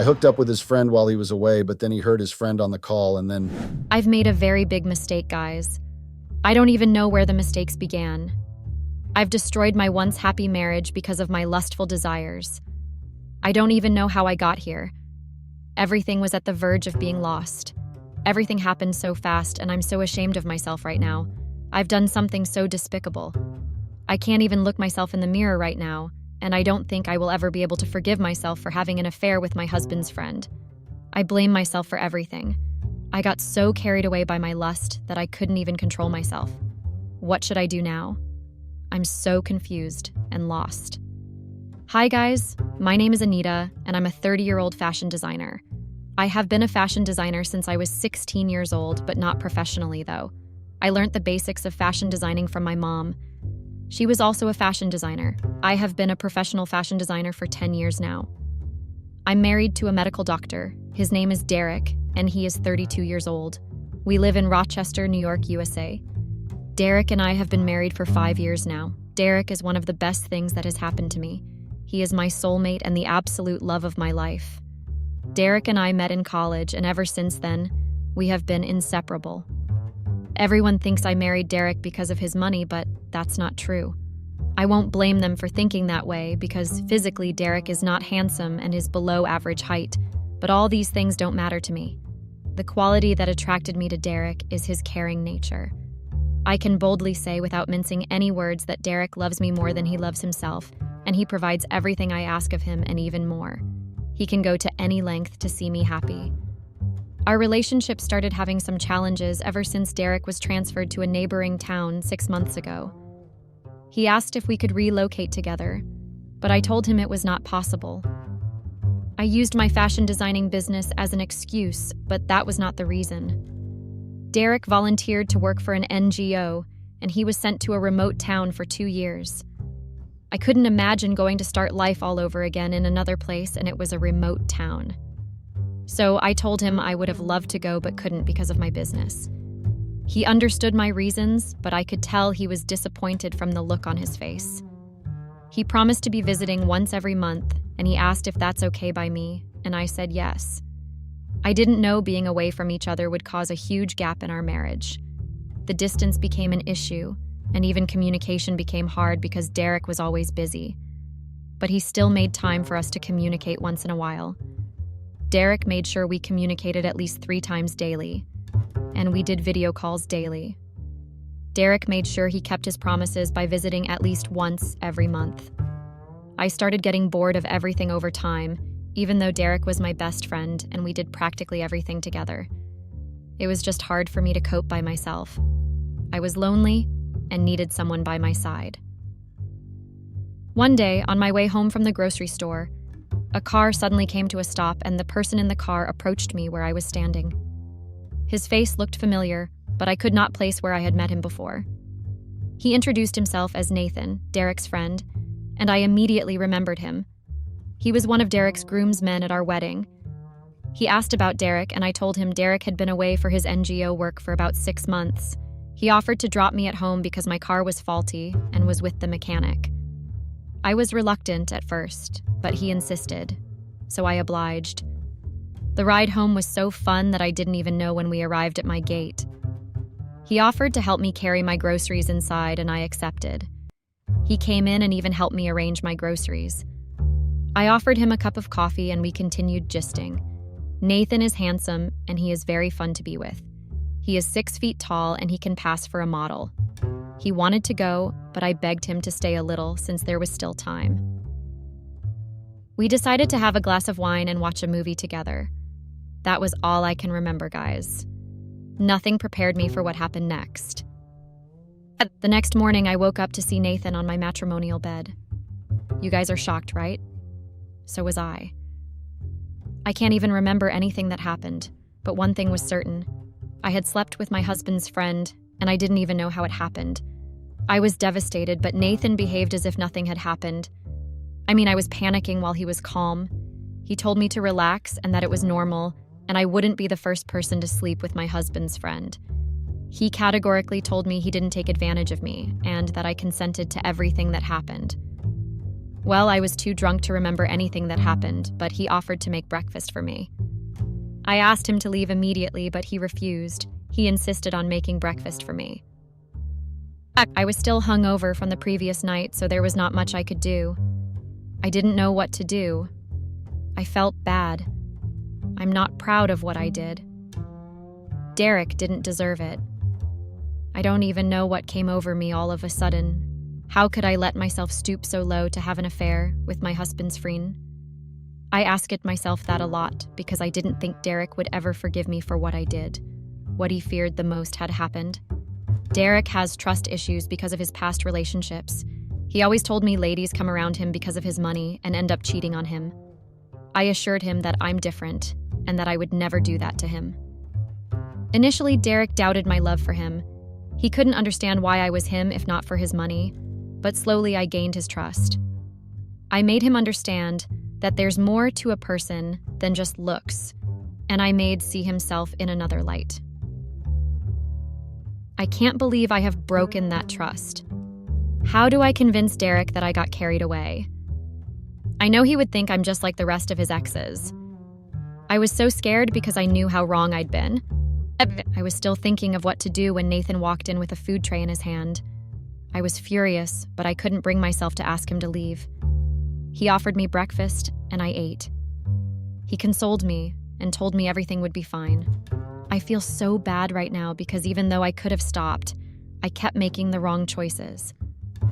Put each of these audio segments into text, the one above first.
hooked up with his friend while he was away, but then he hurt his friend on the call, and then I've made a very big mistake, guys. I don't even know where the mistakes began. I've destroyed my once happy marriage because of my lustful desires. I don't even know how I got here. Everything was at the verge of being lost. Everything happened so fast, and I'm so ashamed of myself right now. I've done something so despicable. I can't even look myself in the mirror right now, and I don't think I will ever be able to forgive myself for having an affair with my husband's friend. I blame myself for everything. I got so carried away by my lust that I couldn't even control myself. What should I do now? I'm so confused and lost. Hi guys, my name is Anita, and I'm a 30-year-old fashion designer. I have been a fashion designer since I was 16 years old, but not professionally though. I learned the basics of fashion designing from my mom. She was also a fashion designer. I have been a professional fashion designer for 10 years now. I'm married to a medical doctor. His name is Derek, and he is 32 years old. We live in Rochester, New York, USA. Derek and I have been married for 5 years now. Derek is one of the best things that has happened to me. He is my soulmate and the absolute love of my life. Derek and I met in college, and ever since then, we have been inseparable. Everyone thinks I married Derek because of his money, but that's not true. I won't blame them for thinking that way because physically Derek is not handsome and is below average height, but all these things don't matter to me. The quality that attracted me to Derek is his caring nature. I can boldly say without mincing any words that Derek loves me more than he loves himself, and he provides everything I ask of him and even more. He can go to any length to see me happy. Our relationship started having some challenges ever since Derek was transferred to a neighboring town 6 months ago. He asked if we could relocate together, but I told him it was not possible. I used my fashion designing business as an excuse, but that was not the reason. Derek volunteered to work for an NGO, and he was sent to a remote town for 2 years. I couldn't imagine going to start life all over again in another place, and it was a remote town. So I told him I would have loved to go but couldn't because of my business. He understood my reasons, but I could tell he was disappointed from the look on his face. He promised to be visiting once every month, and he asked if that's okay by me, and I said yes. I didn't know being away from each other would cause a huge gap in our marriage. The distance became an issue, and even communication became hard because Derek was always busy. But he still made time for us to communicate once in a while. Derek made sure we communicated at least 3 times daily, and we did video calls daily. Derek made sure he kept his promises by visiting at least once every month. I started getting bored of everything over time, even though Derek was my best friend and we did practically everything together. It was just hard for me to cope by myself. I was lonely and needed someone by my side. One day, on my way home from the grocery store, a car suddenly came to a stop and the person in the car approached me where I was standing. His face looked familiar, but I could not place where I had met him before. He introduced himself as Nathan, Derek's friend, and I immediately remembered him. He was one of Derek's groomsmen at our wedding. He asked about Derek, and I told him Derek had been away for his NGO work for about 6 months. He offered to drop me at home because my car was faulty and was with the mechanic. I was reluctant at first, but he insisted, so I obliged. The ride home was so fun that I didn't even know when we arrived at my gate. He offered to help me carry my groceries inside, and I accepted. He came in and even helped me arrange my groceries. I offered him a cup of coffee and we continued gisting. Nathan is handsome and he is very fun to be with. He is 6 feet tall and he can pass for a model. He wanted to go, but I begged him to stay a little since there was still time. We decided to have a glass of wine and watch a movie together. That was all I can remember, guys. Nothing prepared me for what happened next. The next morning, I woke up to see Nathan on my matrimonial bed. You guys are shocked, right? So was I. I can't even remember anything that happened, but one thing was certain. I had slept with my husband's friend, and I didn't even know how it happened. I was devastated, but Nathan behaved as if nothing had happened. I was panicking while he was calm. He told me to relax and that it was normal, and I wouldn't be the first person to sleep with my husband's friend. He categorically told me he didn't take advantage of me and that I consented to everything that happened. Well, I was too drunk to remember anything that happened, but he offered to make breakfast for me. I asked him to leave immediately, but he refused. He insisted on making breakfast for me. I was still hungover from the previous night, so there was not much I could do. I didn't know what to do. I felt bad. I'm not proud of what I did. Derek didn't deserve it. I don't even know what came over me all of a sudden. How could I let myself stoop so low to have an affair with my husband's friend? I asked myself that a lot because I didn't think Derek would ever forgive me for what I did. What he feared the most had happened. Derek has trust issues because of his past relationships. He always told me ladies come around him because of his money and end up cheating on him. I assured him that I'm different and that I would never do that to him. Initially, Derek doubted my love for him. He couldn't understand why I was him if not for his money, but slowly I gained his trust. I made him understand that there's more to a person than just looks, and I made see himself in another light. I can't believe I have broken that trust. How do I convince Derek that I got carried away? I know he would think I'm just like the rest of his exes. I was so scared because I knew how wrong I'd been. I was still thinking of what to do when Nathan walked in with a food tray in his hand. I was furious, but I couldn't bring myself to ask him to leave. He offered me breakfast, and I ate. He consoled me and told me everything would be fine. I feel so bad right now because even though I could have stopped, I kept making the wrong choices.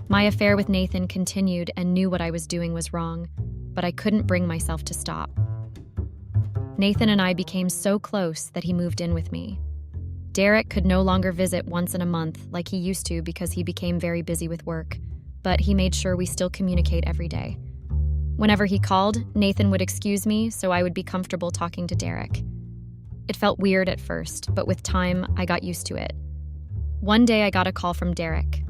My affair with Nathan continued and knew what I was doing was wrong, but I couldn't bring myself to stop. Nathan and I became so close that he moved in with me. Derek could no longer visit once in a month like he used to because he became very busy with work, but he made sure we still communicate every day. Whenever he called, Nathan would excuse me so I would be comfortable talking to Derek. It felt weird at first, but with time, I got used to it. One day I got a call from Derek.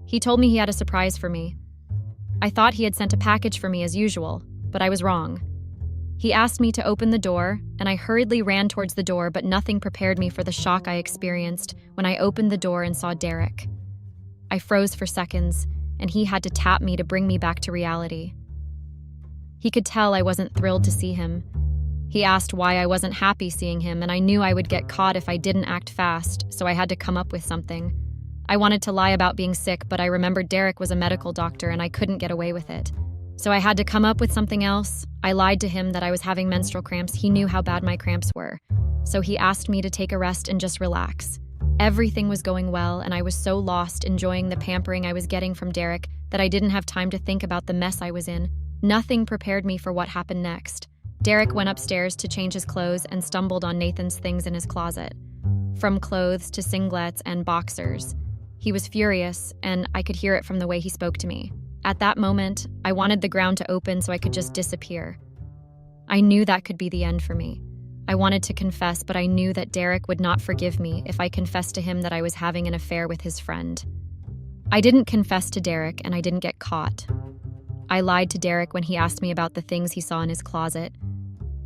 He told me he had a surprise for me. I thought he had sent a package for me as usual, but I was wrong. He asked me to open the door, and I hurriedly ran towards the door, but nothing prepared me for the shock I experienced when I opened the door and saw Derek. I froze for seconds, and he had to tap me to bring me back to reality. He could tell I wasn't thrilled to see him. He asked why I wasn't happy seeing him, and I knew I would get caught if I didn't act fast, so I had to come up with something. I wanted to lie about being sick, but I remembered Derek was a medical doctor and I couldn't get away with it. So I had to come up with something else. I lied to him that I was having menstrual cramps. He knew how bad my cramps were. So he asked me to take a rest and just relax. Everything was going well, and I was so lost enjoying the pampering I was getting from Derek that I didn't have time to think about the mess I was in. Nothing prepared me for what happened next. Derek went upstairs to change his clothes and stumbled on Nathan's things in his closet. From clothes to singlets and boxers. He was furious, and I could hear it from the way he spoke to me. At that moment, I wanted the ground to open so I could just disappear. I knew that could be the end for me. I wanted to confess, but I knew that Derek would not forgive me if I confessed to him that I was having an affair with his friend. I didn't confess to Derek, and I didn't get caught. I lied to Derek when he asked me about the things he saw in his closet.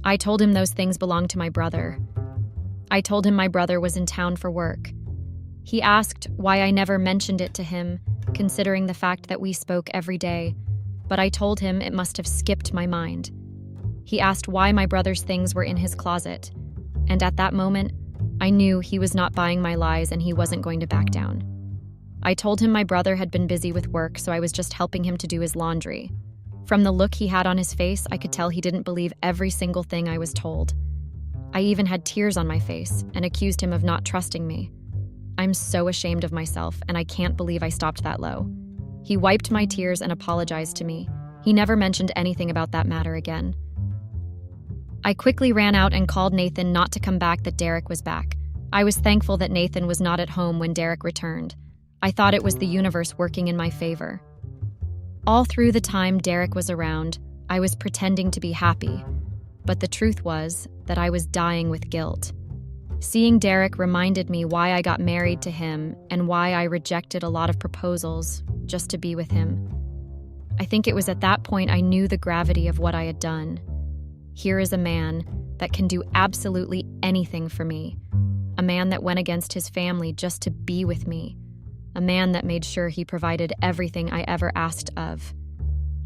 I told him those things belonged to my brother. I told him my brother was in town for work. He asked why I never mentioned it to him, considering the fact that we spoke every day, but I told him it must have skipped my mind. He asked why my brother's things were in his closet, and at that moment, I knew he was not buying my lies and he wasn't going to back down. I told him my brother had been busy with work, so I was just helping him to do his laundry. From the look he had on his face, I could tell he didn't believe every single thing I was told. I even had tears on my face and accused him of not trusting me. I'm so ashamed of myself, and I can't believe I stopped that low. He wiped my tears and apologized to me. He never mentioned anything about that matter again. I quickly ran out and called Nathan not to come back that Derek was back. I was thankful that Nathan was not at home when Derek returned. I thought it was the universe working in my favor. All through the time Derek was around, I was pretending to be happy, but the truth was that I was dying with guilt. Seeing Derek reminded me why I got married to him and why I rejected a lot of proposals just to be with him. I think it was at that point I knew the gravity of what I had done. Here is a man that can do absolutely anything for me. A man that went against his family just to be with me. A man that made sure he provided everything I ever asked of.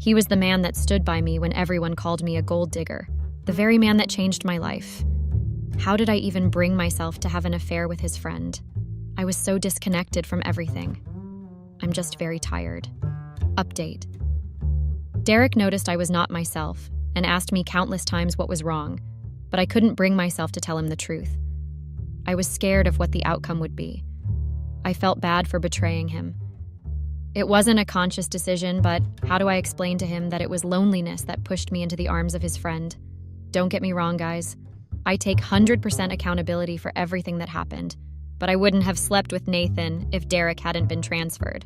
He was the man that stood by me when everyone called me a gold digger, the very man that changed my life. How did I even bring myself to have an affair with his friend? I was so disconnected from everything. I'm just very tired. Update. Derek noticed I was not myself and asked me countless times what was wrong, but I couldn't bring myself to tell him the truth. I was scared of what the outcome would be. I felt bad for betraying him. It wasn't a conscious decision, but how do I explain to him that it was loneliness that pushed me into the arms of his friend? Don't get me wrong, guys. I take 100% accountability for everything that happened, but I wouldn't have slept with Nathan if Derek hadn't been transferred.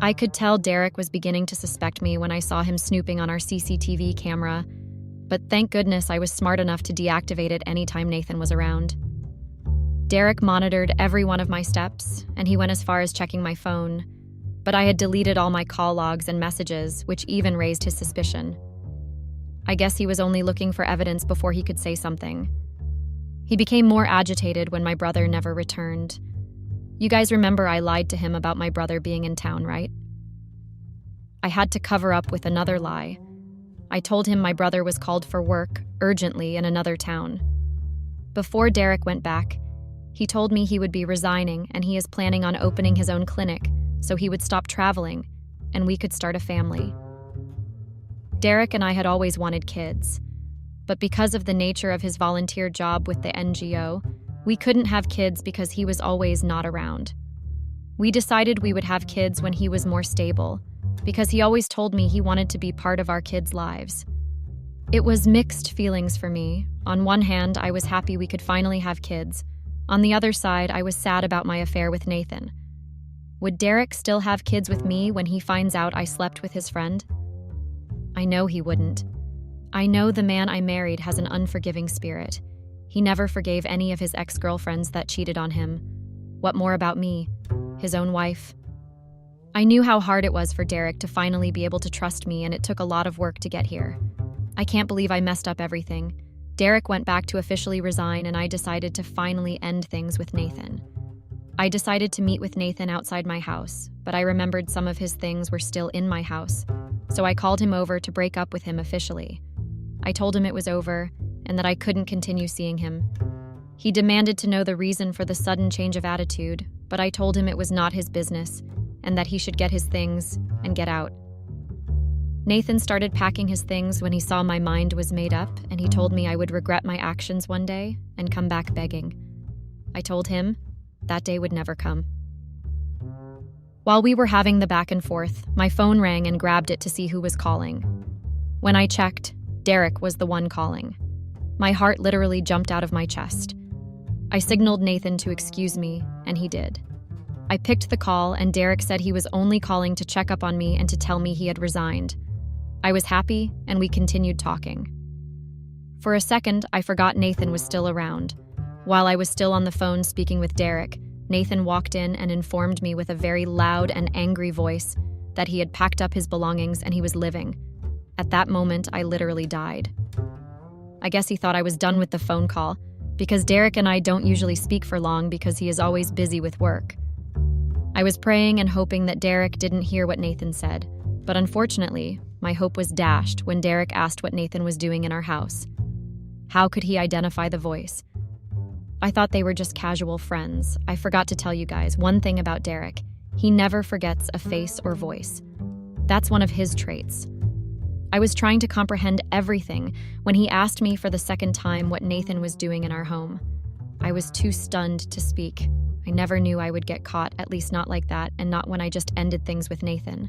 I could tell Derek was beginning to suspect me when I saw him snooping on our CCTV camera, but thank goodness I was smart enough to deactivate it anytime Nathan was around. Derek monitored every one of my steps, and he went as far as checking my phone, but I had deleted all my call logs and messages, which even raised his suspicion. I guess he was only looking for evidence before he could say something. He became more agitated when my brother never returned. You guys remember I lied to him about my brother being in town, right? I had to cover up with another lie. I told him my brother was called for work, urgently, in another town. Before Derek went back, he told me he would be resigning and he is planning on opening his own clinic, so he would stop traveling, and we could start a family. Derek and I had always wanted kids, but because of the nature of his volunteer job with the NGO, we couldn't have kids because he was always not around. We decided we would have kids when he was more stable, because he always told me he wanted to be part of our kids' lives. It was mixed feelings for me. On one hand, I was happy we could finally have kids. On the other side, I was sad about my affair with Nathan. Would Derek still have kids with me when he finds out I slept with his friend? I know he wouldn't. I know the man I married has an unforgiving spirit. He never forgave any of his ex-girlfriends that cheated on him. What more about me, his own wife? I knew how hard it was for Derek to finally be able to trust me, and it took a lot of work to get here. I can't believe I messed up everything. Derek went back to officially resign, and I decided to finally end things with Nathan. I decided to meet with Nathan outside my house, but I remembered some of his things were still in my house, so I called him over to break up with him officially. I told him it was over and that I couldn't continue seeing him. He demanded to know the reason for the sudden change of attitude, but I told him it was not his business and that he should get his things and get out. Nathan started packing his things when he saw my mind was made up, and he told me I would regret my actions one day and come back begging. I told him that day would never come. While we were having the back and forth, my phone rang and grabbed it to see who was calling. When I checked, Derek was the one calling. My heart literally jumped out of my chest. I signaled Nathan to excuse me, and he did. I picked the call, and Derek said he was only calling to check up on me and to tell me he had resigned. I was happy, and we continued talking. For a second, I forgot Nathan was still around. While I was still on the phone speaking with Derek, Nathan walked in and informed me with a very loud and angry voice that he had packed up his belongings and he was living. At that moment, I literally died. I guess he thought I was done with the phone call, because Derek and I don't usually speak for long because he is always busy with work. I was praying and hoping that Derek didn't hear what Nathan said, but unfortunately, my hope was dashed when Derek asked what Nathan was doing in our house. How could he identify the voice? I thought they were just casual friends. I forgot to tell you guys one thing about Derek. He never forgets a face or voice. That's one of his traits. I was trying to comprehend everything when he asked me for the second time what Nathan was doing in our home. I was too stunned to speak. I never knew I would get caught, at least not like that, and not when I just ended things with Nathan.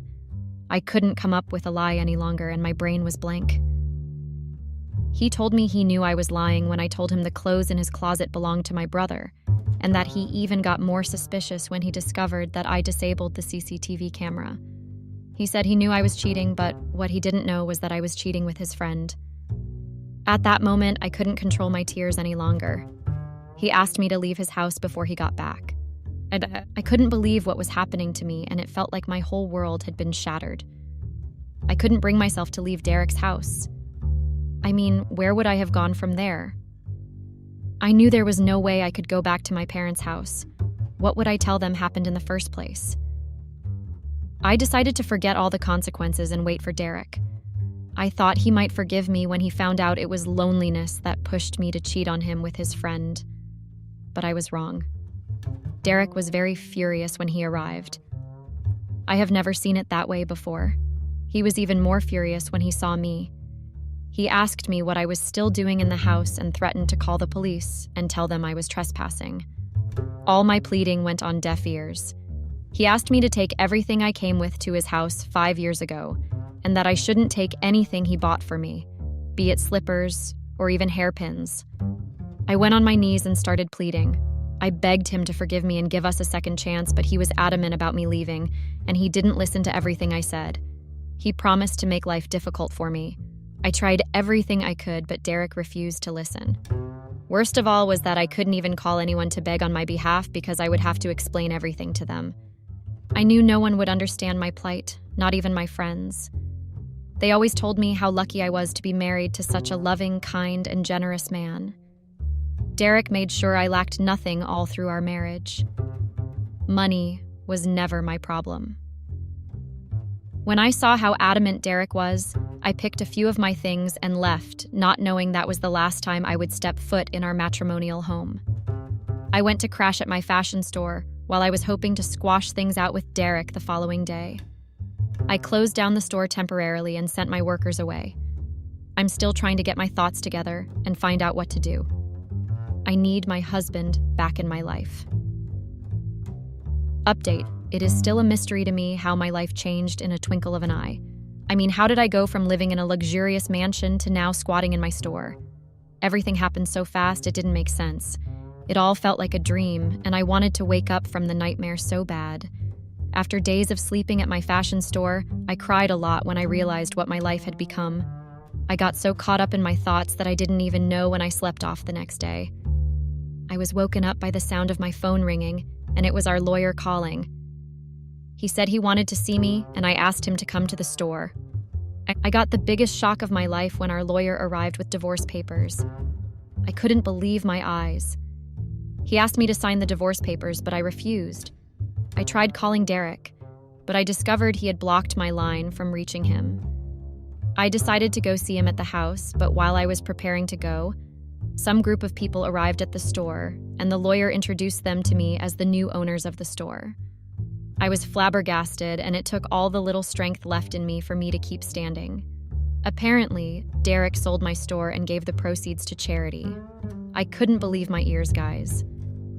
I couldn't come up with a lie any longer, and my brain was blank. He told me he knew I was lying when I told him the clothes in his closet belonged to my brother, and that he even got more suspicious when he discovered that I disabled the CCTV camera. He said he knew I was cheating, but what he didn't know was that I was cheating with his friend. At that moment, I couldn't control my tears any longer. He asked me to leave his house before he got back. I couldn't believe what was happening to me, and it felt like my whole world had been shattered. I couldn't bring myself to leave Derek's house. I mean, where would I have gone from there? I knew there was no way I could go back to my parents' house. What would I tell them happened in the first place? I decided to forget all the consequences and wait for Derek. I thought he might forgive me when he found out it was loneliness that pushed me to cheat on him with his friend. But I was wrong. Derek was very furious when he arrived. I have never seen it that way before. He was even more furious when he saw me. He asked me what I was still doing in the house and threatened to call the police and tell them I was trespassing. All my pleading went on deaf ears. He asked me to take everything I came with to his house 5 years ago, and that I shouldn't take anything he bought for me, be it slippers or even hairpins. I went on my knees and started pleading. I begged him to forgive me and give us a second chance, but he was adamant about me leaving, and he didn't listen to everything I said. He promised to make life difficult for me. I tried everything I could, but Derek refused to listen. Worst of all was that I couldn't even call anyone to beg on my behalf because I would have to explain everything to them. I knew no one would understand my plight, not even my friends. They always told me how lucky I was to be married to such a loving, kind, and generous man. Derek made sure I lacked nothing all through our marriage. Money was never my problem. When I saw how adamant Derek was, I picked a few of my things and left, not knowing that was the last time I would step foot in our matrimonial home. I went to crash at my fashion store while I was hoping to squash things out with Derek the following day. I closed down the store temporarily and sent my workers away. I'm still trying to get my thoughts together and find out what to do. I need my husband back in my life. Update: it is still a mystery to me how my life changed in a twinkle of an eye. I mean, how did I go from living in a luxurious mansion to now squatting in my store? Everything happened so fast it didn't make sense. It all felt like a dream, and I wanted to wake up from the nightmare so bad. After days of sleeping at my fashion store, I cried a lot when I realized what my life had become. I got so caught up in my thoughts that I didn't even know when I slept off the next day. I was woken up by the sound of my phone ringing, and it was our lawyer calling. He said he wanted to see me, and I asked him to come to the store. I got the biggest shock of my life when our lawyer arrived with divorce papers. I couldn't believe my eyes. He asked me to sign the divorce papers, but I refused. I tried calling Derek, but I discovered he had blocked my line from reaching him. I decided to go see him at the house, but while I was preparing to go, some group of people arrived at the store, and the lawyer introduced them to me as the new owners of the store. I was flabbergasted, and it took all the little strength left in me for me to keep standing. Apparently, Derek sold my store and gave the proceeds to charity. I couldn't believe my ears, guys.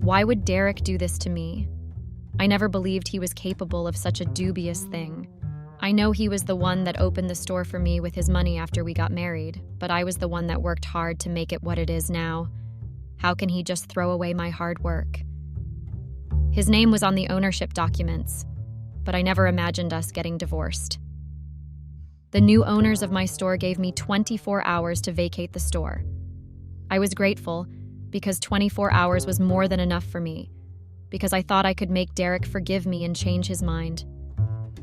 Why would Derek do this to me? I never believed he was capable of such a dubious thing. I know he was the one that opened the store for me with his money after we got married, but I was the one that worked hard to make it what it is now. How can he just throw away my hard work? His name was on the ownership documents, but I never imagined us getting divorced. The new owners of my store gave me 24 hours to vacate the store. I was grateful because 24 hours was more than enough for me, because I thought I could make Derek forgive me and change his mind.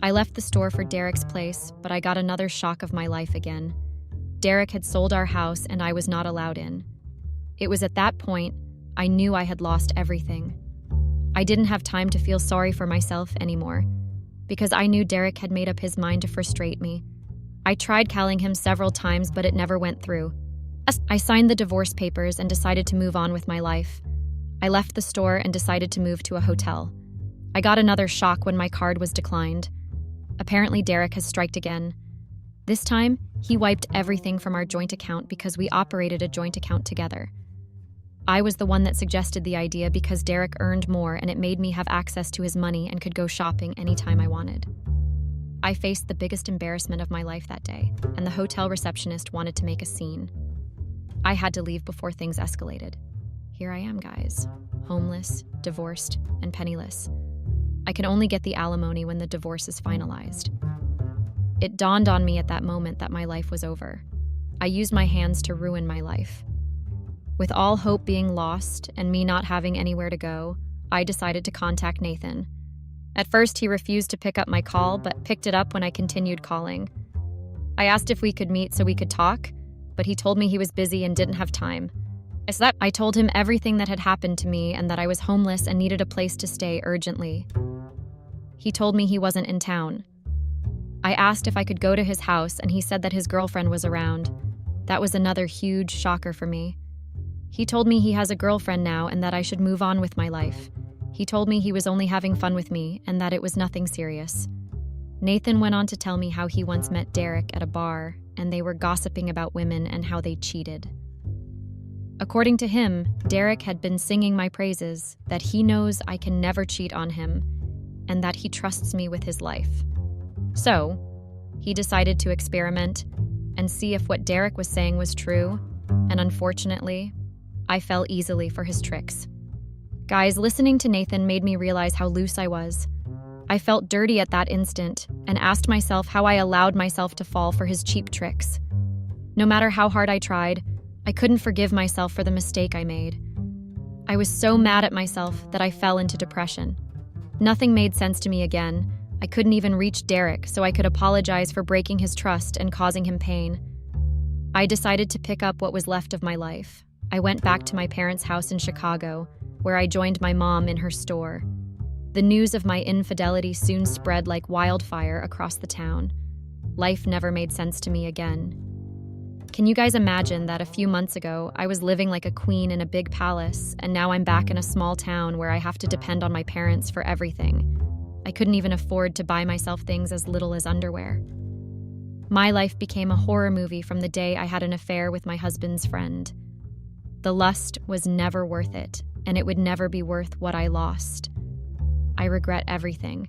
I left the store for Derek's place, but I got another shock of my life again. Derek had sold our house and I was not allowed in. It was at that point I knew I had lost everything. I didn't have time to feel sorry for myself anymore, because I knew Derek had made up his mind to frustrate me. I tried calling him several times, but it never went through. I signed the divorce papers and decided to move on with my life. I left the store and decided to move to a hotel. I got another shock when my card was declined. Apparently, Derek has striked again. This time, he wiped everything from our joint account because we operated a joint account together. I was the one that suggested the idea because Derek earned more and it made me have access to his money and could go shopping anytime I wanted. I faced the biggest embarrassment of my life that day, and the hotel receptionist wanted to make a scene. I had to leave before things escalated. Here I am, guys, homeless, divorced, and penniless. I can only get the alimony when the divorce is finalized. It dawned on me at that moment that my life was over. I used my hands to ruin my life. With all hope being lost and me not having anywhere to go, I decided to contact Nathan. At first, he refused to pick up my call, but picked it up when I continued calling. I asked if we could meet so we could talk, but he told me he was busy and didn't have time. I told him everything that had happened to me and that I was homeless and needed a place to stay urgently. He told me he wasn't in town, I asked if I could go to his house, and he said that his girlfriend was around. That was another huge shocker for me. He told me he has a girlfriend now and that I should move on with my life. He told me he was only having fun with me and that it was nothing serious. Nathan went on to tell me how he once met Derek at a bar, and they were gossiping about women and how they cheated. According to him, Derek had been singing my praises, that he knows I can never cheat on him, and that he trusts me with his life. So, he decided to experiment and see if what Derek was saying was true, and unfortunately, I fell easily for his tricks. Guys, listening to Nathan made me realize how loose I was. I felt dirty at that instant and asked myself how I allowed myself to fall for his cheap tricks. No matter how hard I tried, I couldn't forgive myself for the mistake I made. I was so mad at myself that I fell into depression. Nothing made sense to me again. I couldn't even reach Derek so I could apologize for breaking his trust and causing him pain. I decided to pick up what was left of my life. I went back to my parents' house in Chicago, where I joined my mom in her store. The news of my infidelity soon spread like wildfire across the town. Life never made sense to me again. Can you guys imagine that a few months ago, I was living like a queen in a big palace, and now I'm back in a small town where I have to depend on my parents for everything? I couldn't even afford to buy myself things as little as underwear. My life became a horror movie from the day I had an affair with my husband's friend. The lust was never worth it, and it would never be worth what I lost. I regret everything,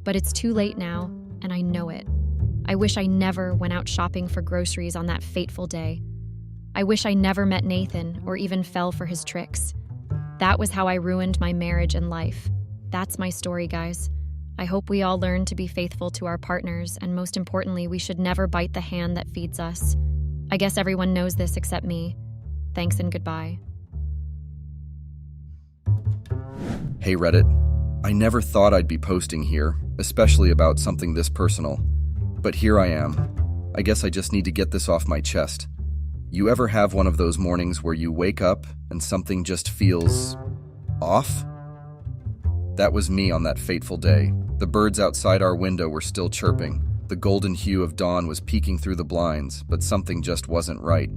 but it's too late now, and I know it. I wish I never went out shopping for groceries on that fateful day. I wish I never met Nathan or even fell for his tricks. That was how I ruined my marriage and life. That's my story, guys. I hope we all learn to be faithful to our partners, and most importantly, we should never bite the hand that feeds us. I guess everyone knows this except me. Thanks and goodbye. Hey Reddit, I never thought I'd be posting here, especially about something this personal. But here I am. I guess I just need to get this off my chest. You ever have one of those mornings where you wake up and something just feels off? That was me on that fateful day. The birds outside our window were still chirping. The golden hue of dawn was peeking through the blinds, but something just wasn't right.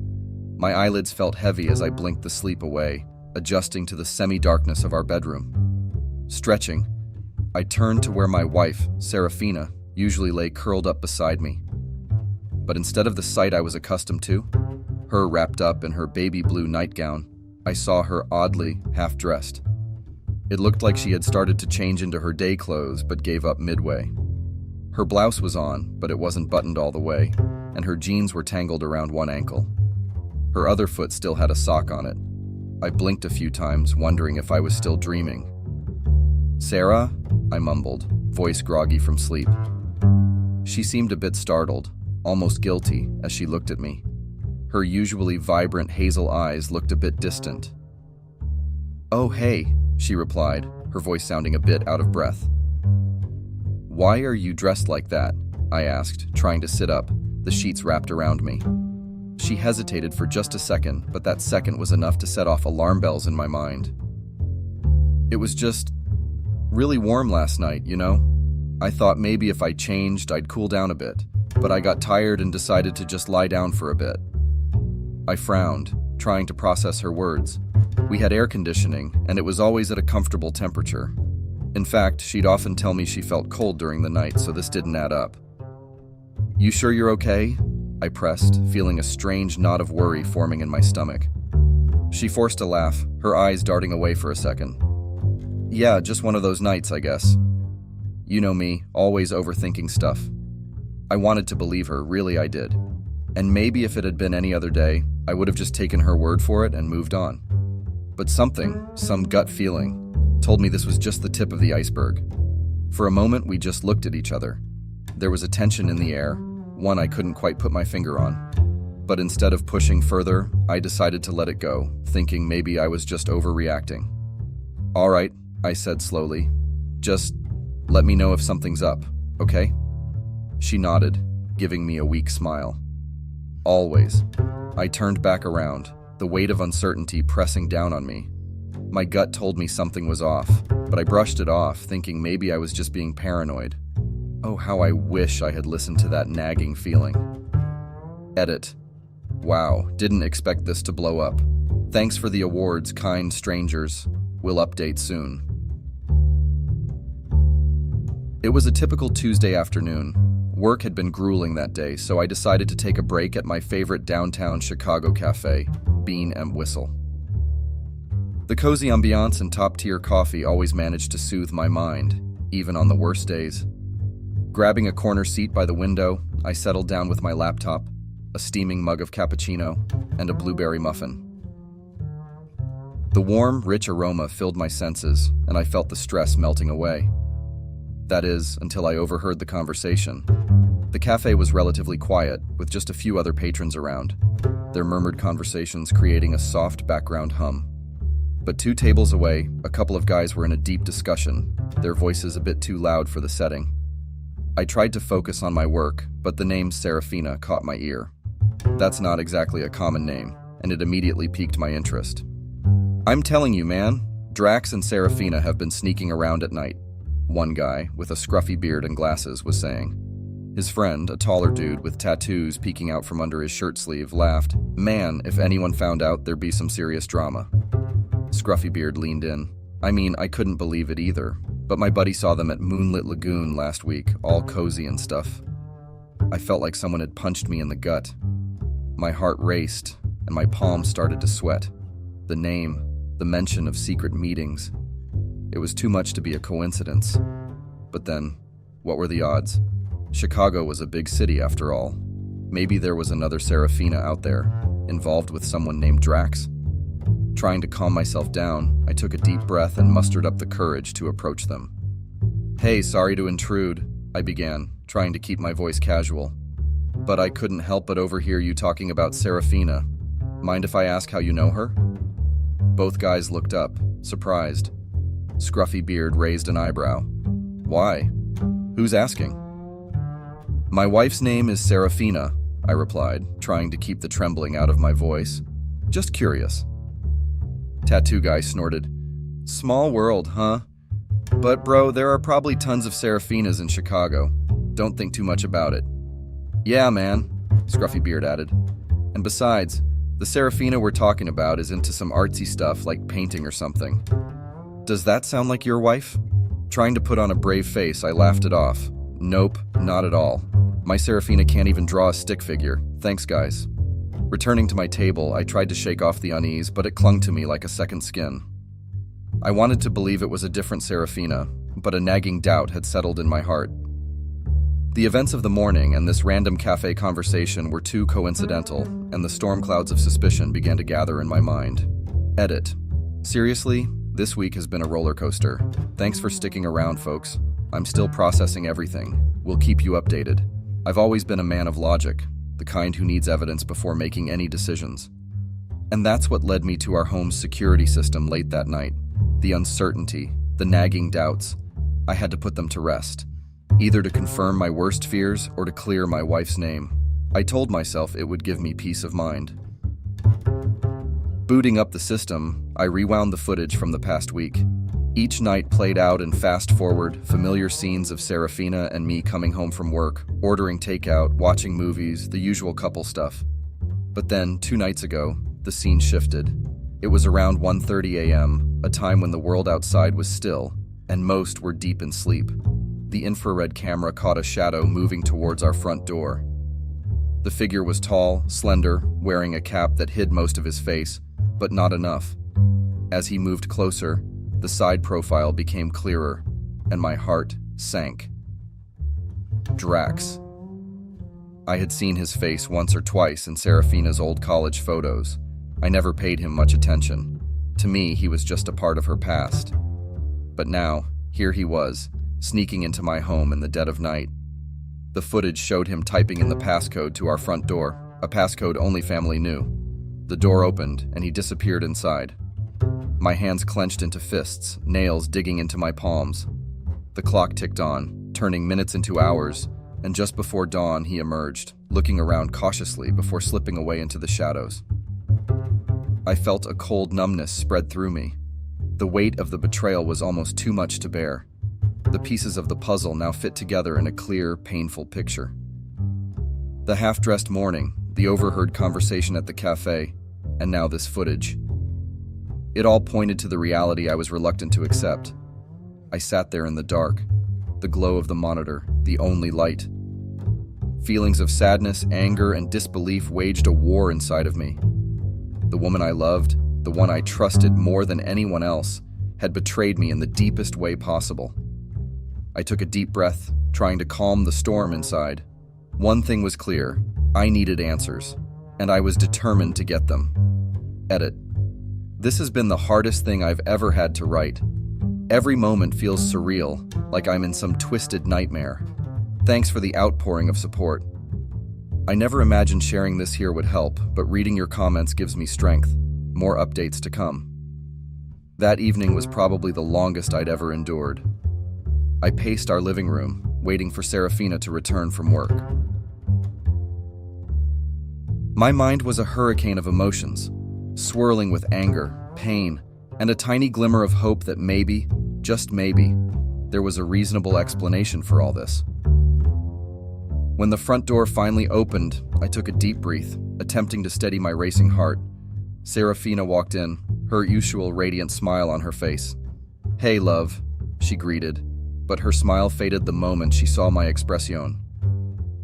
My eyelids felt heavy as I blinked the sleep away, adjusting to the semi-darkness of our bedroom. Stretching, I turned to where my wife, Serafina, usually lay curled up beside me. But instead of the sight I was accustomed to, her wrapped up in her baby blue nightgown, I saw her oddly half-dressed. It looked like she had started to change into her day clothes but gave up midway. Her blouse was on, but it wasn't buttoned all the way, and her jeans were tangled around one ankle. Her other foot still had a sock on it. I blinked a few times, wondering if I was still dreaming. "Sarah?" I mumbled, voice groggy from sleep. She seemed a bit startled, almost guilty, as she looked at me. Her usually vibrant hazel eyes looked a bit distant. "Oh, hey," she replied, her voice sounding a bit out of breath. "Why are you dressed like that?" I asked, trying to sit up, the sheets wrapped around me. She hesitated for just a second, but that second was enough to set off alarm bells in my mind. "It was just really warm last night, you know? I thought maybe if I changed, I'd cool down a bit, but I got tired and decided to just lie down for a bit." I frowned, trying to process her words. We had air conditioning, and it was always at a comfortable temperature. In fact, she'd often tell me she felt cold during the night, so this didn't add up. "You sure you're okay?" I pressed, feeling a strange knot of worry forming in my stomach. She forced a laugh, her eyes darting away for a second. "Yeah, just one of those nights, I guess. You know me, always overthinking stuff." I wanted to believe her, really I did. And maybe if it had been any other day, I would have just taken her word for it and moved on. But something, some gut feeling, told me this was just the tip of the iceberg. For a moment, we just looked at each other. There was a tension in the air, one I couldn't quite put my finger on. But instead of pushing further, I decided to let it go, thinking maybe I was just overreacting. "All right," I said slowly. "Just let me know if something's up, okay?" She nodded, giving me a weak smile. "Always." I turned back around, the weight of uncertainty pressing down on me. My gut told me something was off, but I brushed it off, thinking maybe I was just being paranoid. Oh, how I wish I had listened to that nagging feeling. Edit. Wow, didn't expect this to blow up. Thanks for the awards, kind strangers. We'll update soon. It was a typical Tuesday afternoon. Work had been grueling that day, so I decided to take a break at my favorite downtown Chicago cafe, Bean and Whistle. The cozy ambiance and top-tier coffee always managed to soothe my mind, even on the worst days. Grabbing a corner seat by the window, I settled down with my laptop, a steaming mug of cappuccino, and a blueberry muffin. The warm, rich aroma filled my senses, and I felt the stress melting away. That is, until I overheard the conversation. The cafe was relatively quiet, with just a few other patrons around, their murmured conversations creating a soft background hum. But 2 tables away, a couple of guys were in a deep discussion, their voices a bit too loud for the setting. I tried to focus on my work, but the name Serafina caught my ear. That's not exactly a common name, and it immediately piqued my interest. "I'm telling you, man, Drax and Serafina have been sneaking around at night," one guy, with a scruffy beard and glasses, was saying. His friend, a taller dude with tattoos peeking out from under his shirt sleeve, laughed. "Man, if anyone found out, there'd be some serious drama." Scruffy Beard leaned in. "I mean, I couldn't believe it either, but my buddy saw them at Moonlit Lagoon last week, all cozy and stuff." I felt like someone had punched me in the gut. My heart raced, and my palms started to sweat. The name, the mention of secret meetings. It was too much to be a coincidence. But then, what were the odds? Chicago was a big city after all. Maybe there was another Serafina out there, involved with someone named Drax. Trying to calm myself down, I took a deep breath and mustered up the courage to approach them. "Hey, sorry to intrude," I began, trying to keep my voice casual. "But I couldn't help but overhear you talking about Serafina. Mind if I ask how you know her?" Both guys looked up, surprised. Scruffy Beard raised an eyebrow. "Why? Who's asking?" "My wife's name is Serafina," I replied, trying to keep the trembling out of my voice. "Just curious." Tattoo guy snorted. "Small world, huh? But bro, there are probably tons of Serafinas in Chicago. Don't think too much about it." "Yeah, man," Scruffy Beard added. "And besides, the Serafina we're talking about is into some artsy stuff like painting or something." "Does that sound like your wife?" Trying to put on a brave face, I laughed it off. "Nope, not at all. My Serafina can't even draw a stick figure. Thanks, guys." Returning to my table, I tried to shake off the unease, but it clung to me like a second skin. I wanted to believe it was a different Serafina, but a nagging doubt had settled in my heart. The events of the morning and this random cafe conversation were too coincidental, and the storm clouds of suspicion began to gather in my mind. Edit. Seriously, this week has been a roller coaster. Thanks for sticking around, folks. I'm still processing everything. We'll keep you updated. I've always been a man of logic, the kind who needs evidence before making any decisions. And that's what led me to our home's security system late that night. The uncertainty, the nagging doubts. I had to put them to rest, either to confirm my worst fears or to clear my wife's name. I told myself it would give me peace of mind. Booting up the system, I rewound the footage from the past week. Each night played out in fast-forward, familiar scenes of Serafina and me coming home from work, ordering takeout, watching movies, the usual couple stuff. But then, 2 nights ago, the scene shifted. It was around 1:30 a.m., a time when the world outside was still, and most were deep in sleep. The infrared camera caught a shadow moving towards our front door. The figure was tall, slender, wearing a cap that hid most of his face, but not enough. As he moved closer, the side profile became clearer, and my heart sank. Drax. I had seen his face once or twice in Serafina's old college photos. I never paid him much attention. To me, he was just a part of her past. But now, here he was, sneaking into my home in the dead of night. The footage showed him typing in the passcode to our front door, a passcode only family knew. The door opened, and he disappeared inside. My hands clenched into fists, nails digging into my palms. The clock ticked on, turning minutes into hours, and just before dawn he emerged, looking around cautiously before slipping away into the shadows. I felt a cold numbness spread through me. The weight of the betrayal was almost too much to bear. The pieces of the puzzle now fit together in a clear, painful picture. The half-dressed morning, the overheard conversation at the cafe, and now this footage. It all pointed to the reality I was reluctant to accept. I sat there in the dark, the glow of the monitor, the only light. Feelings of sadness, anger, and disbelief waged a war inside of me. The woman I loved, the one I trusted more than anyone else, had betrayed me in the deepest way possible. I took a deep breath, trying to calm the storm inside. One thing was clear: I needed answers, and I was determined to get them. Edit. This has been the hardest thing I've ever had to write. Every moment feels surreal, like I'm in some twisted nightmare. Thanks for the outpouring of support. I never imagined sharing this here would help, but reading your comments gives me strength. More updates to come. That evening was probably the longest I'd ever endured. I paced our living room, waiting for Serafina to return from work. My mind was a hurricane of emotions, swirling with anger, pain, and a tiny glimmer of hope that maybe, just maybe, there was a reasonable explanation for all this. When the front door finally opened, I took a deep breath, attempting to steady my racing heart. Serafina walked in, her usual radiant smile on her face. "Hey, love," she greeted, but her smile faded the moment she saw my expression.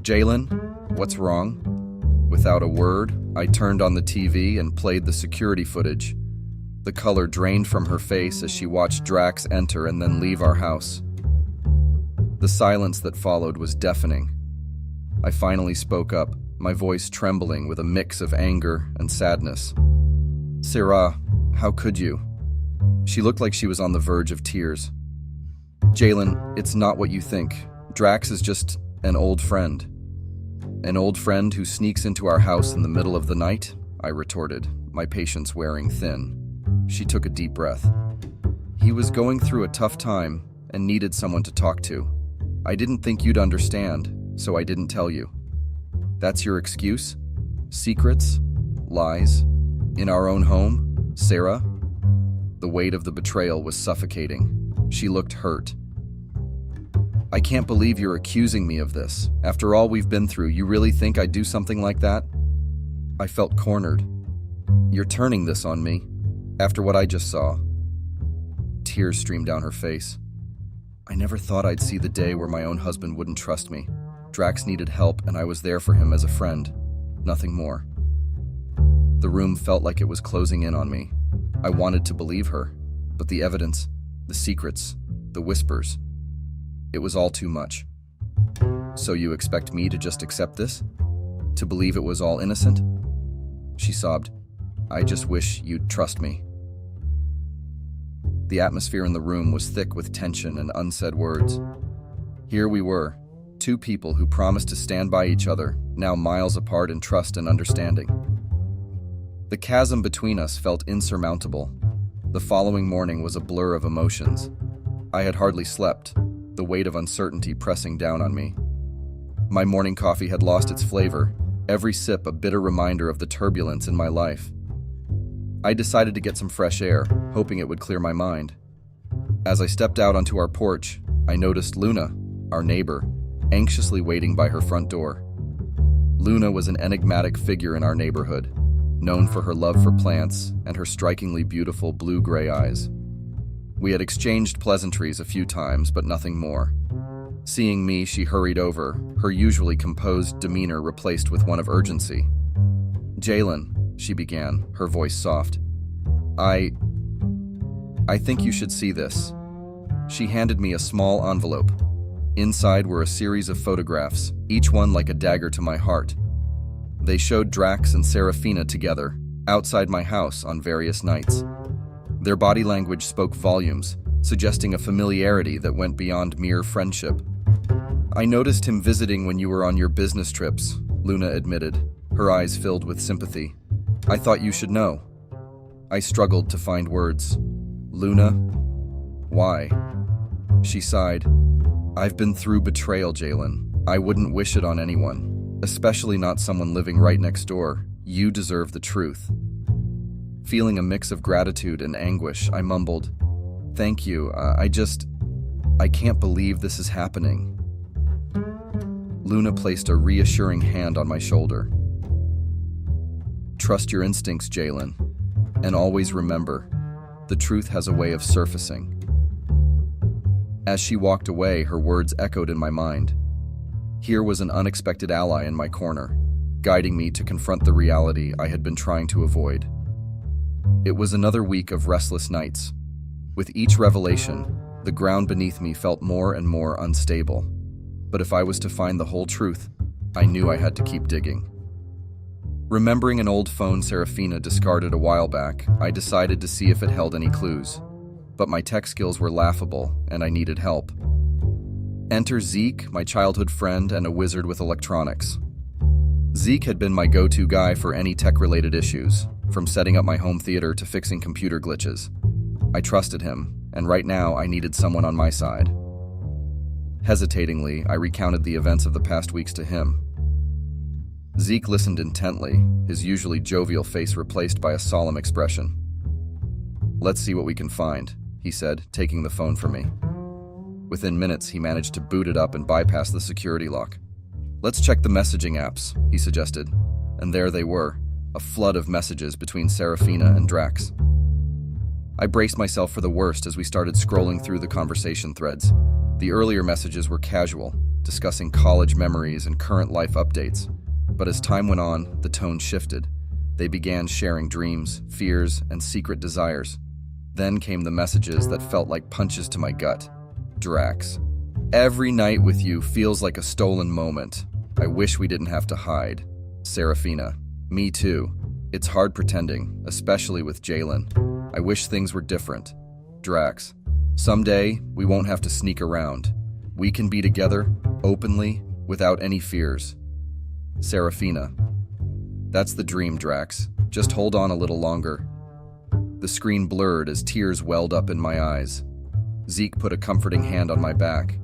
"Jalen, what's wrong?" Without a word, I turned on the TV and played the security footage. The color drained from her face as she watched Drax enter and then leave our house. The silence that followed was deafening. I finally spoke up, my voice trembling with a mix of anger and sadness. "Sarah, how could you?" She looked like she was on the verge of tears. "Jalen, it's not what you think. Drax is just an old friend." "An old friend who sneaks into our house in the middle of the night?" I retorted, my patience wearing thin. She took a deep breath. "He was going through a tough time and needed someone to talk to. I didn't think you'd understand, so I didn't tell you." "That's your excuse? Secrets? Lies? In our own home, Sarah?" The weight of the betrayal was suffocating. She looked hurt. "I can't believe you're accusing me of this. After all we've been through, you really think I'd do something like that?" I felt cornered. "You're turning this on me, after what I just saw." Tears streamed down her face. "I never thought I'd see the day where my own husband wouldn't trust me. Drax needed help, and I was there for him as a friend. Nothing more." The room felt like it was closing in on me. I wanted to believe her, but the evidence, the secrets, the whispers, it was all too much. "So you expect me to just accept this? To believe it was all innocent?" She sobbed. "I just wish you'd trust me." The atmosphere in the room was thick with tension and unsaid words. Here we were, two people who promised to stand by each other, now miles apart in trust and understanding. The chasm between us felt insurmountable. The following morning was a blur of emotions. I had hardly slept, the weight of uncertainty pressing down on me. My morning coffee had lost its flavor, every sip a bitter reminder of the turbulence in my life. I decided to get some fresh air, hoping it would clear my mind. As I stepped out onto our porch, I noticed Luna, our neighbor, anxiously waiting by her front door. Luna was an enigmatic figure in our neighborhood, known for her love for plants and her strikingly beautiful blue-gray eyes. We had exchanged pleasantries a few times, but nothing more. Seeing me, she hurried over, her usually composed demeanor replaced with one of urgency. "Jalen," she began, her voice soft. I think you should see this." She handed me a small envelope. Inside were a series of photographs, each one like a dagger to my heart. They showed Drax and Serafina together, outside my house on various nights. Their body language spoke volumes, suggesting a familiarity that went beyond mere friendship. "I noticed him visiting when you were on your business trips," Luna admitted, her eyes filled with sympathy. "I thought you should know." I struggled to find words. "Luna? Why?" She sighed. "I've been through betrayal, Jalen. I wouldn't wish it on anyone, especially not someone living right next door. You deserve the truth." Feeling a mix of gratitude and anguish, I mumbled, "Thank you, I can't believe this is happening. Luna placed a reassuring hand on my shoulder. Trust your instincts, Jalen, and always remember, the truth has a way of surfacing. As she walked away, her words echoed in my mind. Here was an unexpected ally in my corner, guiding me to confront the reality I had been trying to avoid. It was another week of restless nights. With each revelation, the ground beneath me felt more and more unstable. But if I was to find the whole truth, I knew I had to keep digging. Remembering an old phone Serafina discarded a while back, I decided to see if it held any clues. But my tech skills were laughable, and I needed help. Enter Zeke, my childhood friend and a wizard with electronics. Zeke had been my go-to guy for any tech-related issues, from setting up my home theater to fixing computer glitches. I trusted him, and right now I needed someone on my side. Hesitatingly, I recounted the events of the past weeks to him. Zeke listened intently, his usually jovial face replaced by a solemn expression. "Let's see what we can find," he said, taking the phone from me. Within minutes, he managed to boot it up and bypass the security lock. "Let's check the messaging apps," he suggested, and there they were, a flood of messages between Serafina and Drax. I braced myself for the worst as we started scrolling through the conversation threads. The earlier messages were casual, discussing college memories and current life updates. But as time went on, the tone shifted. They began sharing dreams, fears, and secret desires. Then came the messages that felt like punches to my gut. Drax. "Every night with you feels like a stolen moment. I wish we didn't have to hide." Serafina. "Me too. It's hard pretending, especially with Jalen. I wish things were different." Drax. "Someday, we won't have to sneak around. We can be together, openly, without any fears." Serafina. "That's the dream, Drax. Just hold on a little longer." The screen blurred as tears welled up in my eyes. Zeke put a comforting hand on my back.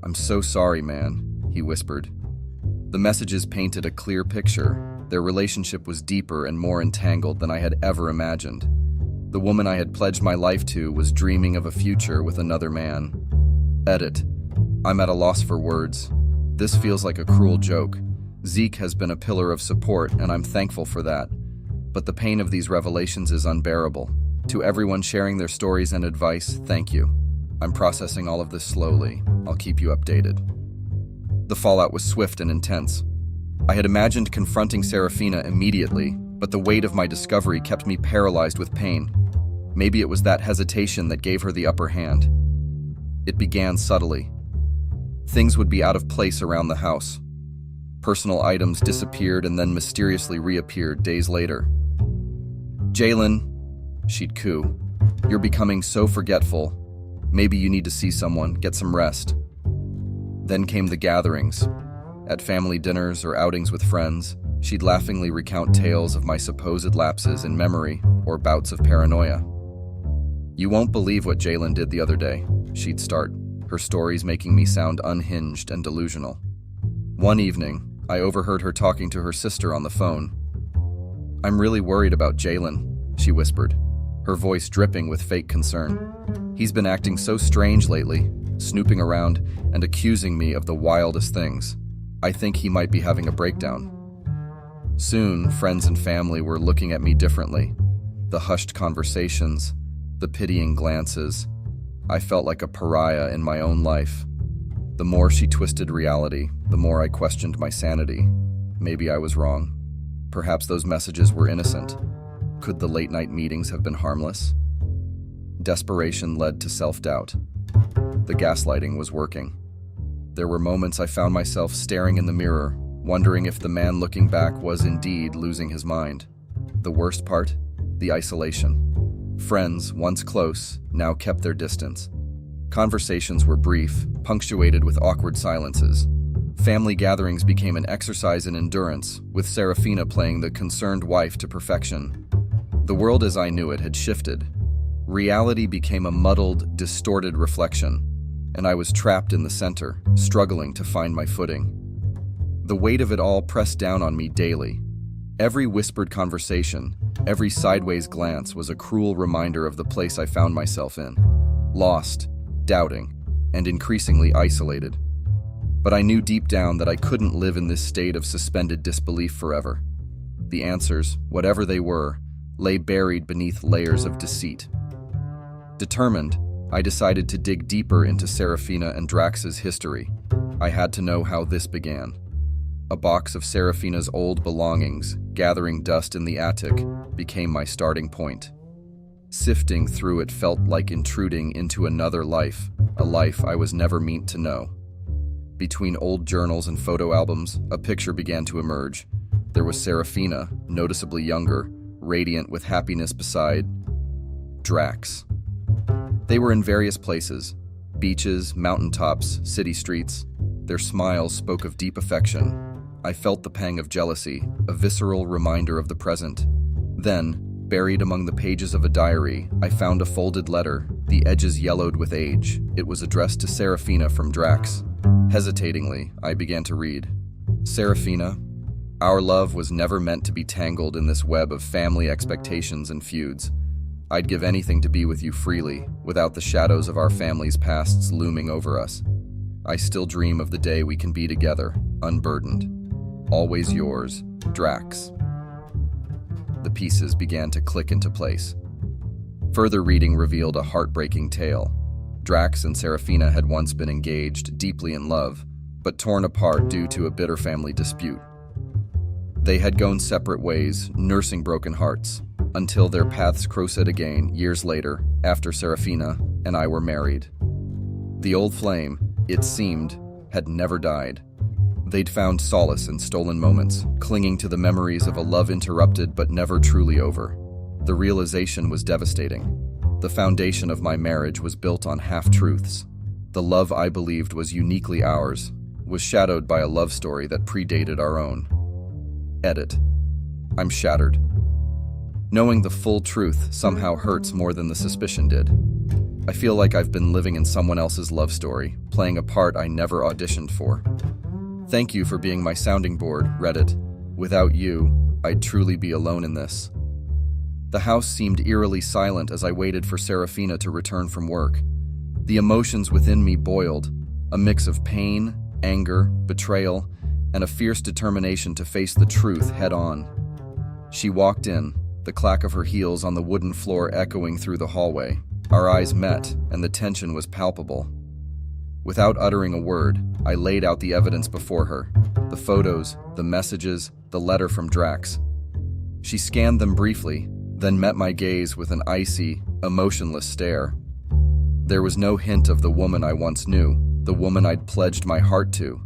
"I'm so sorry, man," he whispered. The messages painted a clear picture. Their relationship was deeper and more entangled than I had ever imagined. The woman I had pledged my life to was dreaming of a future with another man. Edit. I'm at a loss for words. This feels like a cruel joke. Zeke has been a pillar of support, and I'm thankful for that. But the pain of these revelations is unbearable. To everyone sharing their stories and advice, thank you. I'm processing all of this slowly. I'll keep you updated. The fallout was swift and intense. I had imagined confronting Serafina immediately, but the weight of my discovery kept me paralyzed with pain. Maybe it was that hesitation that gave her the upper hand. It began subtly. Things would be out of place around the house. Personal items disappeared and then mysteriously reappeared days later. "Jalen," she'd coo, "you're becoming so forgetful. Maybe you need to see someone, get some rest." Then came the gatherings. At family dinners or outings with friends, she'd laughingly recount tales of my supposed lapses in memory or bouts of paranoia. "You won't believe what Jalen did the other day," she'd start, her stories making me sound unhinged and delusional. One evening, I overheard her talking to her sister on the phone. "I'm really worried about Jalen," she whispered, her voice dripping with fake concern. "He's been acting so strange lately, snooping around and accusing me of the wildest things. I think he might be having a breakdown." Soon, friends and family were looking at me differently. The hushed conversations, the pitying glances. I felt like a pariah in my own life. The more she twisted reality, the more I questioned my sanity. Maybe I was wrong. Perhaps those messages were innocent. Could the late-night meetings have been harmless? Desperation led to self-doubt. The gaslighting was working. There were moments I found myself staring in the mirror, wondering if the man looking back was indeed losing his mind. The worst part? The isolation. Friends, once close, now kept their distance. Conversations were brief, punctuated with awkward silences. Family gatherings became an exercise in endurance, with Serafina playing the concerned wife to perfection. The world as I knew it had shifted. Reality became a muddled, distorted reflection, and I was trapped in the center, struggling to find my footing. The weight of it all pressed down on me daily. Every whispered conversation, every sideways glance was a cruel reminder of the place I found myself in. Lost, doubting, and increasingly isolated. But I knew deep down that I couldn't live in this state of suspended disbelief forever. The answers, whatever they were, lay buried beneath layers of deceit. Determined, I decided to dig deeper into Serafina and Drax's history. I had to know how this began. A box of Serafina's old belongings, gathering dust in the attic, became my starting point. Sifting through it felt like intruding into another life, a life I was never meant to know. Between old journals and photo albums, a picture began to emerge. There was Serafina, noticeably younger, radiant with happiness beside Drax. They were in various places: beaches, mountaintops, city streets. Their smiles spoke of deep affection. I felt the pang of jealousy, a visceral reminder of the present. Then, buried among the pages of a diary, I found a folded letter, the edges yellowed with age. It was addressed to Serafina from Drax. Hesitatingly, I began to read. Serafina, our love was never meant to be tangled in this web of family expectations and feuds. I'd give anything to be with you freely, without the shadows of our family's pasts looming over us. I still dream of the day we can be together, unburdened. Always yours, Drax. The pieces began to click into place. Further reading revealed a heartbreaking tale. Drax and Serafina had once been engaged, deeply in love, but torn apart due to a bitter family dispute. They had gone separate ways, nursing broken hearts, until their paths crossed again years later, after Serafina and I were married. The old flame, it seemed, had never died. They'd found solace in stolen moments, clinging to the memories of a love interrupted but never truly over. The realization was devastating. The foundation of my marriage was built on half-truths. The love I believed was uniquely ours was shadowed by a love story that predated our own. Edit. I'm shattered. Knowing the full truth somehow hurts more than the suspicion did. I feel like I've been living in someone else's love story, playing a part I never auditioned for. Thank you for being my sounding board, Reddit. Without you, I'd truly be alone in this. The house seemed eerily silent as I waited for Serafina to return from work. The emotions within me boiled, a mix of pain, anger, betrayal, and a fierce determination to face the truth head-on. She walked in, the clack of her heels on the wooden floor echoing through the hallway. Our eyes met, and the tension was palpable. Without uttering a word, I laid out the evidence before her. The photos, the messages, the letter from Drax. She scanned them briefly, then met my gaze with an icy, emotionless stare. There was no hint of the woman I once knew, the woman I'd pledged my heart to.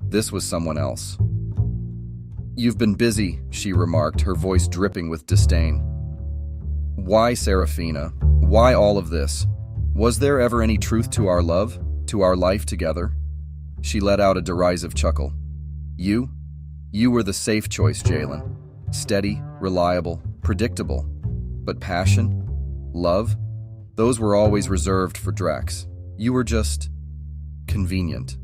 This was someone else. You've been busy, she remarked, her voice dripping with disdain. Why, Serafina? Why all of this? Was there ever any truth to our love? To our life together? She let out a derisive chuckle. You? You were the safe choice, Jalen. Steady, reliable, predictable. But passion? Love? Those were always reserved for Drax. You were just convenient.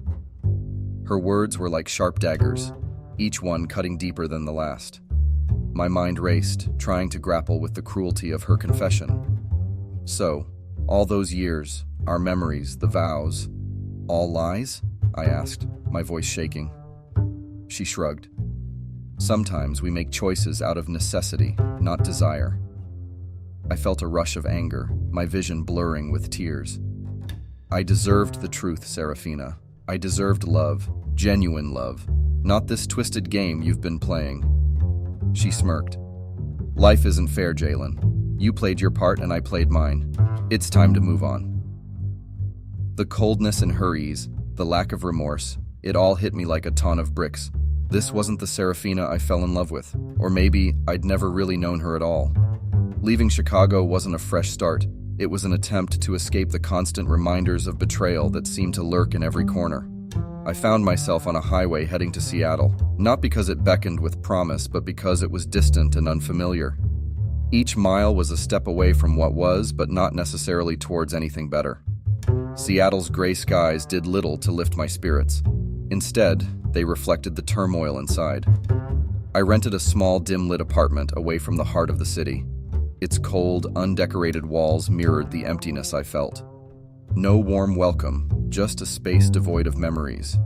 Her words were like sharp daggers, each one cutting deeper than the last. My mind raced, trying to grapple with the cruelty of her confession. So, all those years, our memories, the vows, all lies? I asked, my voice shaking. She shrugged. Sometimes we make choices out of necessity, not desire. I felt a rush of anger, my vision blurring with tears. I deserved the truth, Serafina. I deserved love, genuine love, not this twisted game you've been playing. She smirked. Life isn't fair, Jalen. You played your part and I played mine. It's time to move on. The coldness in her ease, the lack of remorse, it all hit me like a ton of bricks. This wasn't the Serafina I fell in love with, or maybe I'd never really known her at all. Leaving Chicago wasn't a fresh start. It was an attempt to escape the constant reminders of betrayal that seemed to lurk in every corner. I found myself on a highway heading to Seattle, not because it beckoned with promise, but because it was distant and unfamiliar. Each mile was a step away from what was, but not necessarily towards anything better. Seattle's gray skies did little to lift my spirits. Instead, they reflected the turmoil inside. I rented a small, dim-lit apartment away from the heart of the city. Its cold, undecorated walls mirrored the emptiness I felt. No warm welcome, just a space devoid of memories.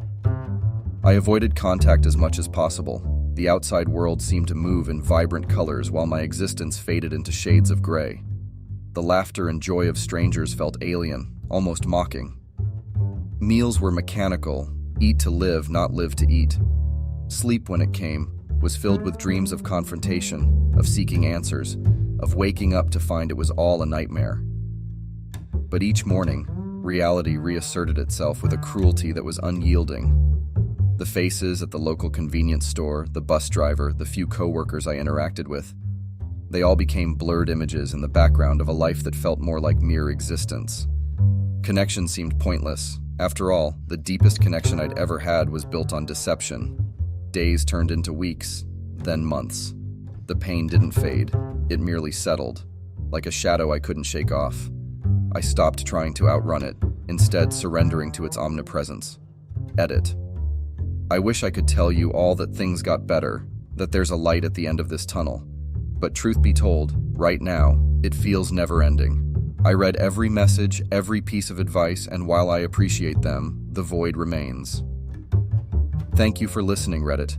I avoided contact as much as possible. The outside world seemed to move in vibrant colors while my existence faded into shades of gray. The laughter and joy of strangers felt alien, almost mocking. Meals were mechanical, eat to live, not live to eat. Sleep, when it came, was filled with dreams of confrontation, of seeking answers, of waking up to find it was all a nightmare. But each morning, reality reasserted itself with a cruelty that was unyielding. The faces at the local convenience store, the bus driver, the few coworkers I interacted with, they all became blurred images in the background of a life that felt more like mere existence. Connection seemed pointless. After all, the deepest connection I'd ever had was built on deception. Days turned into weeks, then months. The pain didn't fade. It merely settled, like a shadow I couldn't shake off. I stopped trying to outrun it, instead surrendering to its omnipresence. Edit. I wish I could tell you all that things got better, that there's a light at the end of this tunnel. But truth be told, right now, it feels never-ending. I read every message, every piece of advice, and while I appreciate them, the void remains. Thank you for listening, Reddit.